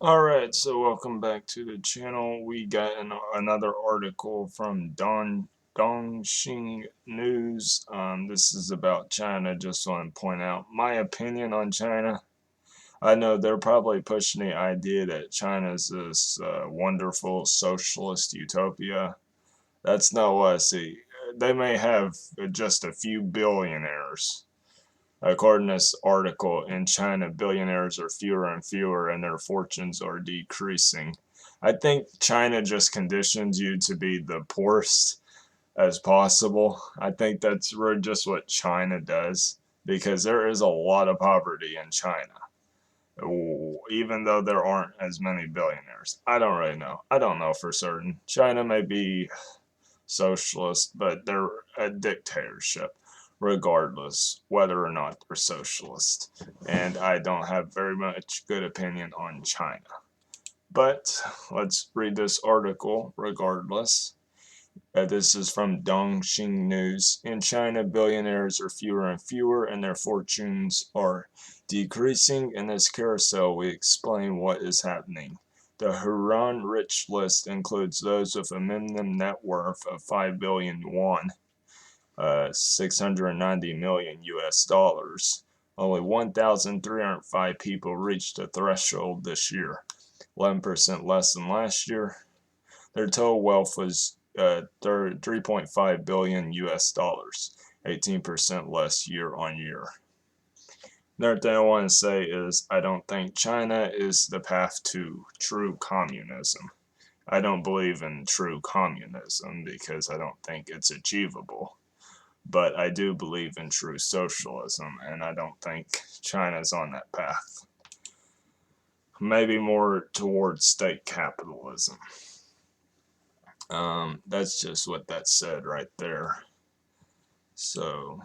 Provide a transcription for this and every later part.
Alright, so welcome back to the channel. We got another article from Dongxing News. This is about China. Just want to point out my opinion on China. I know they're probably pushing the idea that China is this wonderful socialist utopia. That's not what I see. They may have just a few billionaires. According to this article, in China, billionaires are fewer and fewer and their fortunes are decreasing. I think China just conditions you to be the poorest as possible. I think that's just what China does because there is a lot of poverty in China, even though there aren't as many billionaires. I don't really know. I don't know for certain. China may be socialist, but they're a dictatorship regardless whether or not they're socialist. And I don't have very much good opinion on China. But let's read this article regardless. This is from Dongxing News. In China, billionaires are fewer and fewer, and their fortunes are decreasing. In this carousel, we explain what is happening. The Huron rich list includes those with a minimum net worth of 5 billion yuan, 690 million US dollars. Only 1,305 people reached the threshold this year, 11% less than last year. Their total wealth was 3.5 billion US dollars, 18% less year on year. Another thing I want to say is I don't think China is the path to true communism. I don't believe in true communism because I don't think it's achievable. But I do believe in true socialism, and I don't think China's on that path. Maybe more towards state capitalism. That's just what that said right there. So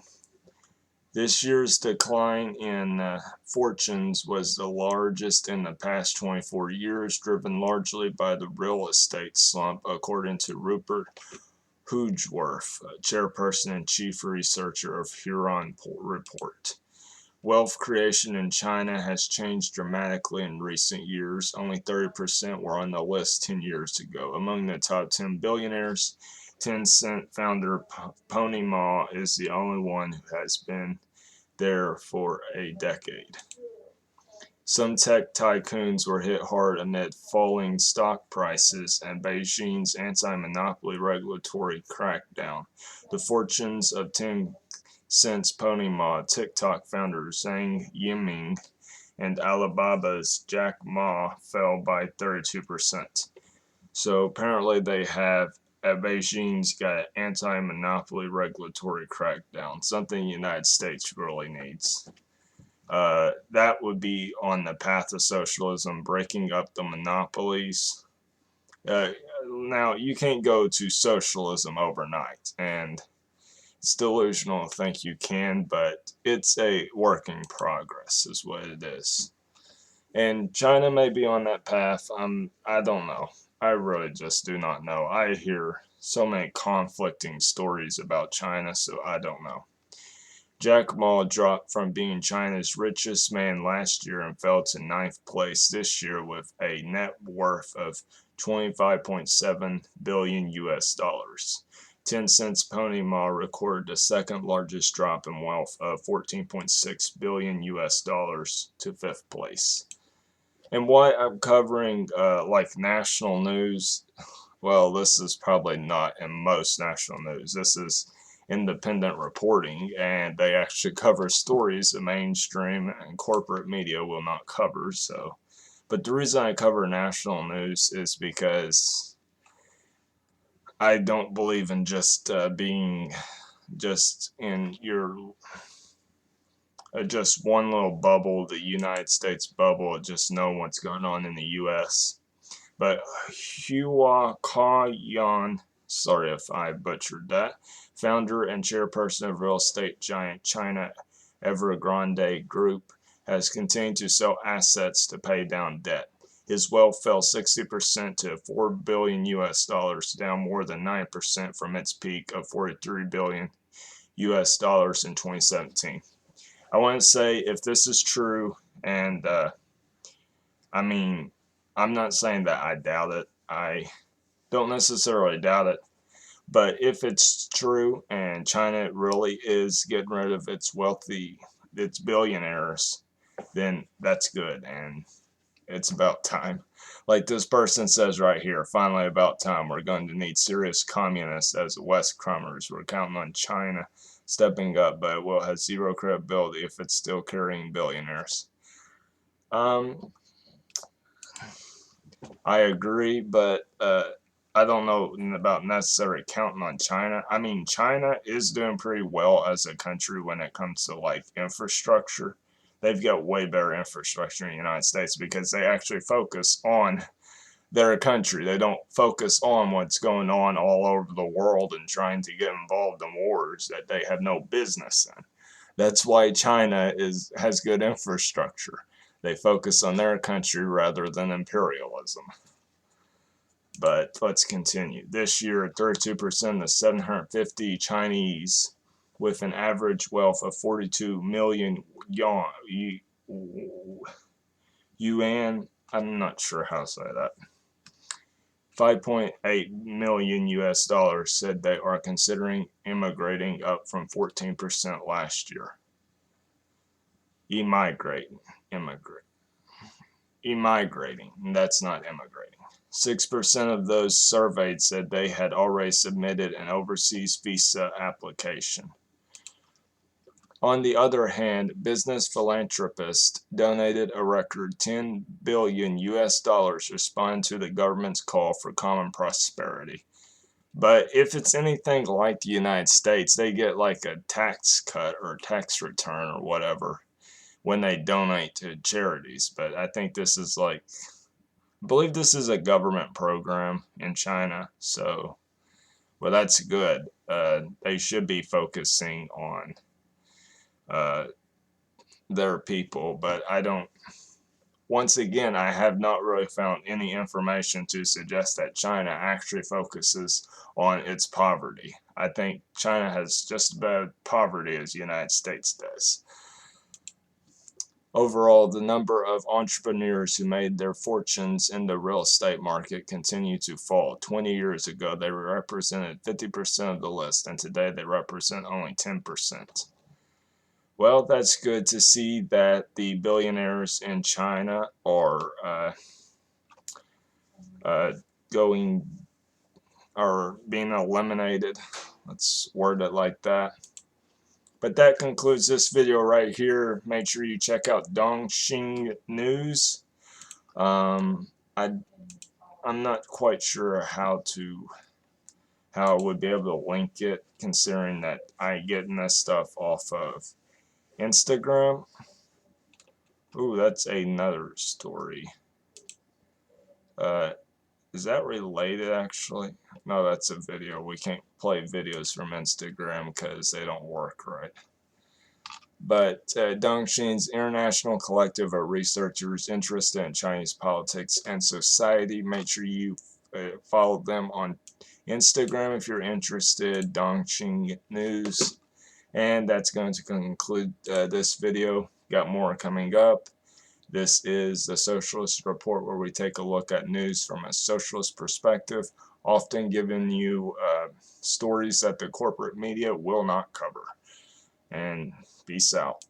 this year's decline in fortunes was the largest in the past 24 years, driven largely by the real estate slump, according to Rupert Hoogeworth, chairperson and chief researcher of Huron Report. Wealth creation in China has changed dramatically in recent years. Only 30% were on the list 10 years ago. Among the top 10 billionaires, Tencent founder Pony Ma is the only one who has been there for a decade. Some tech tycoons were hit hard amid falling stock prices and Beijing's anti-monopoly regulatory crackdown. The fortunes of Tencent's Pony Ma, TikTok founder Zhang Yiming, and Alibaba's Jack Ma fell by 32%. So apparently they have Beijing's got anti-monopoly regulatory crackdown, something the United States really needs. That would be on the path of socialism, breaking up the monopolies. Uh, Now, you can't go to socialism overnight, and it's delusional to think you can, but it's a work in progress, is what it is. And China may be on that path. I don't know. I really just do not know. I hear so many conflicting stories about China, so I don't know. Jack Ma dropped from being China's richest man last year and fell to ninth place this year with a net worth of 25.7 billion US dollars. Tencent's Pony Ma recorded the second largest drop in wealth of 14.6 billion US dollars to fifth place. And why I'm covering like national news, well, this is probably not in most national news. This is independent reporting, and they actually cover stories the mainstream and corporate media will not cover. So, but the reason I cover national news is because I don't believe in just being just in your just one little bubble, the United States bubble, just know what's going on in the U.S. But Hua Ka-yan, sorry if I butchered that, founder and chairperson of real estate giant China Evergrande Group, has continued to sell assets to pay down debt. His wealth fell 60% to 4 billion US dollars, down more than 9% from its peak of 43 billion US dollars in 2017. I want to say if this is true, and I mean, I'm not saying that I doubt it. I don't necessarily doubt it. But if it's true and China really is getting rid of its billionaires, then that's good. And it's about time. Like this person says right here, finally about time. We're going to need serious communists as West crumbers. We're counting on China stepping up, but it will have zero credibility if it's still carrying billionaires. I agree, but I don't know about necessarily counting on China. I mean, China is doing pretty well as a country when it comes to like infrastructure. They've got way better infrastructure in the United States because they actually focus on their country. They don't focus on what's going on all over the world and trying to get involved in wars that they have no business in. That's why China has good infrastructure. They focus on their country rather than imperialism. But let's continue. This year, 32% of 750 Chinese with an average wealth of 42 million yuan, I'm not sure how to say that, 5.8 million US dollars said they are considering immigrating, up from 14% last year. Immigrating, that's not immigrating. 6% of those surveyed said they had already submitted an overseas visa application. On the other hand, business philanthropists donated a record 10 billion US dollars responding to the government's call for common prosperity. But if it's anything like the United States, they get like a tax cut or tax return or whatever when they donate to charities. But I think this is like, I believe this is a government program in China, so, well, that's good. They should be focusing on their people, but once again, I have not really found any information to suggest that China actually focuses on its poverty. I think China has just about poverty as the United States does. Overall, the number of entrepreneurs who made their fortunes in the real estate market continue to fall. 20 years ago, they represented 50% of the list, and today they represent only 10%. Well, that's good to see that the billionaires in China are being eliminated. Let's word it like that. But that concludes this video right here. Make sure you check out Dongxing News. I'm not quite sure how I would be able to link it, considering that I get this stuff off of Instagram. Ooh, that's another story. Is that related actually? No, that's a video. We can't play videos from Instagram because they don't work right. But Dongxing's international collective of researchers interested in Chinese politics and society. Make sure you follow them on Instagram if you're interested. Dongxing News. And that's going to conclude this video. Got more coming up. This is the Socialist Report, where we take a look at news from a socialist perspective, often giving you stories that the corporate media will not cover. And peace out.